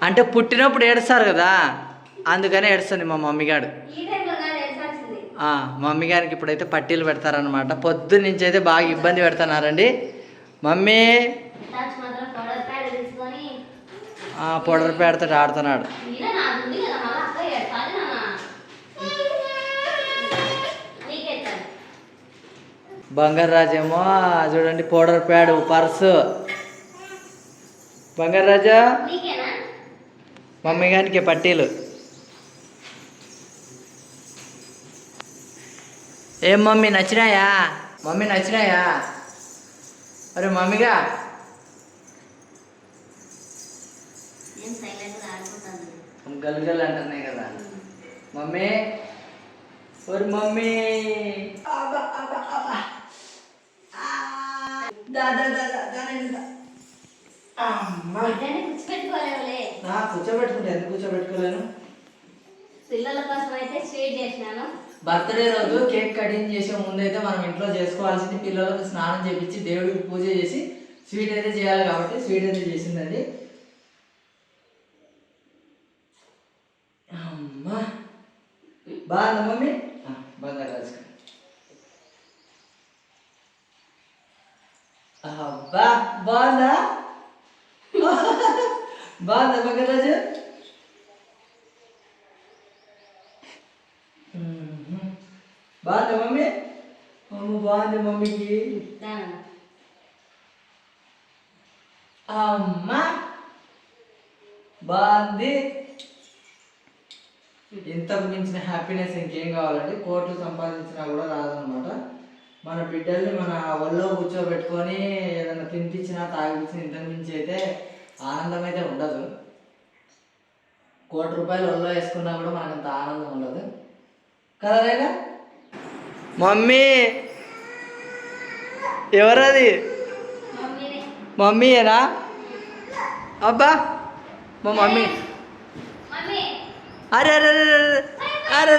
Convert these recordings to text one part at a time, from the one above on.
అంటే పుట్టినప్పుడు ఏడుస్తారు కదా, అందుకనే ఏడుస్తుంది మా మమ్మీగాడు. మమ్మీ గారికి ఇప్పుడైతే పట్టీలు పెడతారనమాట. పొద్దున్న నుంచి అయితే బాగా ఇబ్బంది పెడుతున్నారండి. మమ్మీ పౌడర్ పేడతో ఆడుతున్నాడు. బంగారు రాజేమో చూడండి పౌడర్ ప్యాడ్ పర్సు. బంగారు రాజా మమ్మీ గారికి పట్టీలు. ఏం మమ్మీ నచ్చినాయా? మమ్మీ నచ్చినాయా? అరే మమ్మీగా గల్గల్ అంటున్నాయి కదా మమ్మీ. ఒరి మమ్మీ కూర్చోబెట్టుకుంటే ఎందుకు కూర్చోబెట్టుకోలేను? పిల్లల కోసం అయితే స్వీట్ చేసినాను. బర్త్డే రోజు కేక్ కటింగ్ చేసే ముందు అయితే మనం ఇంట్లో చేసుకోవాల్సింది పిల్లలకు స్నానం చేపించి దేవుడికి పూజ చేసి స్వీట్ అయితే చేయాలి కాబట్టి స్వీట్ అయితే చేసిందండి. అమ్మా బాగుందా మమ్మీ? బంగారు రాజు అబ్బా బాగుందా? బాగుందా బంగారు రాజు? బాగుందా మమ్మీ? అమ్మ బాగుంది మమ్మీకి. అమ్మా బాగుంది. ఇంతకు మించిన హ్యాపీనెస్ ఇంకేం కావాలండి? కోట్లు సంపాదించినా కూడా రాదనమాట. మన బిడ్డల్ని మన ఒళ్ళో కూర్చోబెట్టుకొని ఏదైనా తినిపించినా తాగిపించినా ఇంతకు మించి అయితే ఆనందం అయితే ఉండదు. ₹1,00,00,000 ఒళ్ళో వేసుకున్నా కూడా మనకు అంత ఆనందం ఉండదు కదా రైనా? మమ్మీ ఎవరది? మమ్మీయేనా? అబ్బా మా మమ్మీ. అరే అరే అరే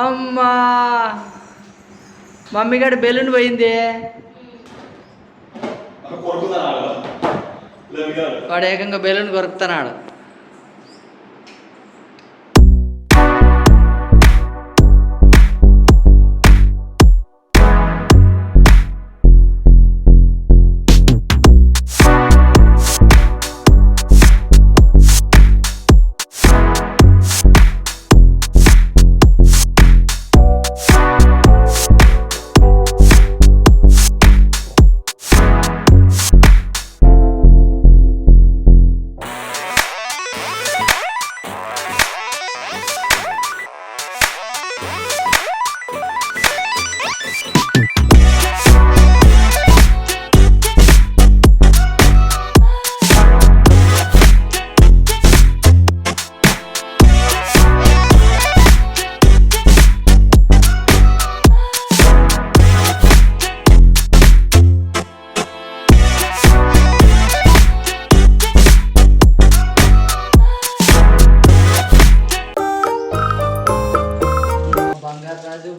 అమ్మా మమ్మీ గారు బెలూన్ పోయింది. వాడు ఏకంగా బెలూన్ కొరుకుతున్నాడు.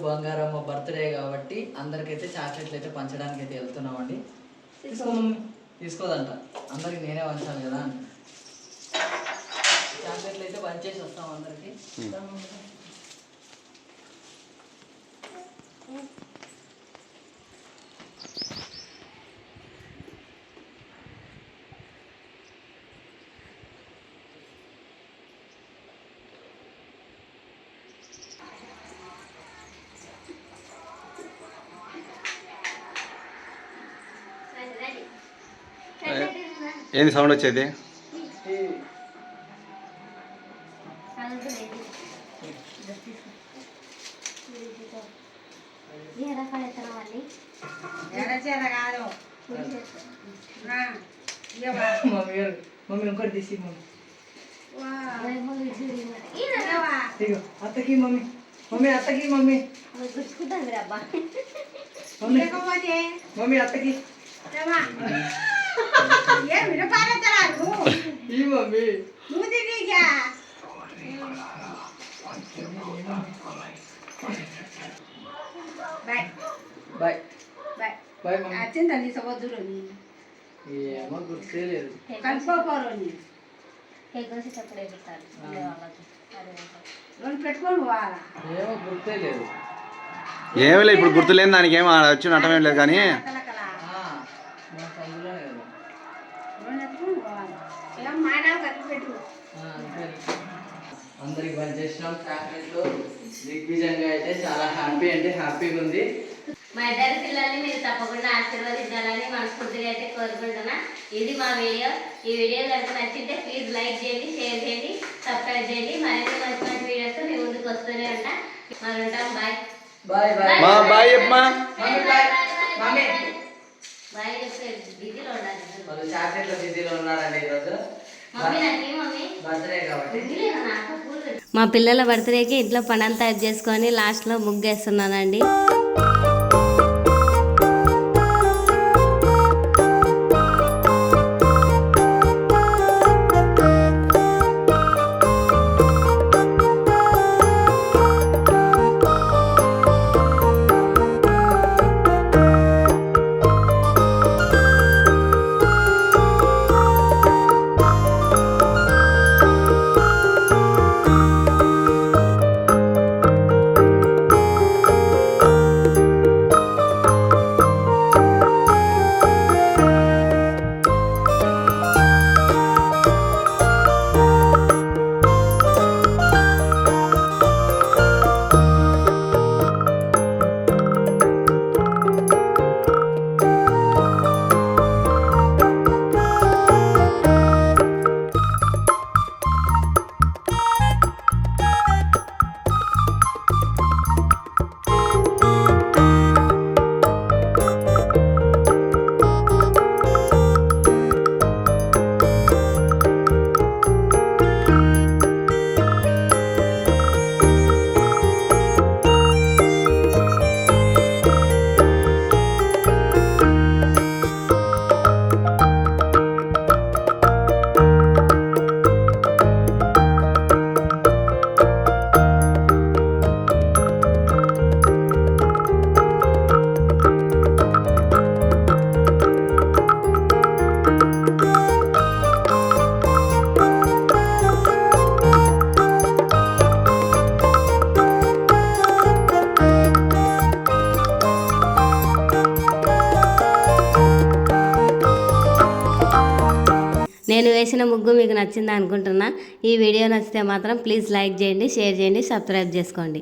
బంగారమ్మ బర్త్డే కాబట్టి అందరికైతే చాక్లెట్లు అయితే పంచడానికి అయితే వెళ్తున్నామండి. తీసుకోదంట, అందరికి నేనే పంచాలి కదా. చాక్లెట్లు అయితే పంచేసి వస్తాం అందరికి. ఏంది సౌండ్ వచ్చేది? మమ్మీ ఇంకోటి తీసి అత్తకి మమ్మీ మమ్మీ అత్తకి మమ్మీ మమ్మీ అత్తకి మమ్మీ బాయ్ బాయ్ వచ్చిందండి సవద్దురు ఏమో గుర్తే లేదు. కలిసిపోరు కేక్ వచ్చేటప్పుడు ఎగురుతారు ఉండే వాళ్ళకి అదే రెండు పెట్టుకొని పోవాలా ఏమో గుర్తే లేదు. ఏమిలే ఇప్పుడు గుర్తులేని దానికి ఏం వచ్చి నటమేం లేదు కానీ కలకల మన సందులోనే కదా. రెండు ఎత్తుకొని పోవాలి ఏం మాడాలు కలిపి పెట్టు అంతే. అందరికి పనిచేసినాం చాక్లెట్లు దిగ్విజయంగా అయితే చాలా హ్యాపీగా ఉంది. మా ఇద్దరు పిల్లల్ని మీరు తప్పకుండా ఆశీర్వదించాలని మనస్ఫూర్తిగా అయితే కోరుకుంటున్నా. ఇది మా వీడియో. ఈ వీడియో కనుక నచ్చితే ప్లీజ్ లైక్ చేయండి, షేర్ చేయండి, సబ్స్క్రైబ్ చేయండి. మరిన్ని మంచి మంచి వీడియోస్ మీ ముందుకు వస్తూనే ఉంటా. మరి ఉంటాం. బాయ్ బాయ్ బాయ్ మా బాయ్ అమ్మా. Mummy bye. మమ్మీ బాయ్ చెప్తే బిజీలో ఉండాలి. వాళ్ళు చాక్లెట్ల బిజీలో ఉన్నారండి ఈరోజు. మమ్మీ నాకేం మమ్మీ బర్త్డే కాబట్టి. మా పిల్లల బర్త్డేకి ఇంట్లో పని అంతా చేసుకొని లాస్ట్లో ముగ్గేస్తున్నానండి. నేను వేసిన ముగ్గు మీకు నచ్చింది అనుకుంటున్నా. ఈ వీడియో నచ్చితే మాత్రం ప్లీజ్ లైక్ చేయండి, షేర్ చేయండి, సబ్స్క్రైబ్ చేసుకోండి.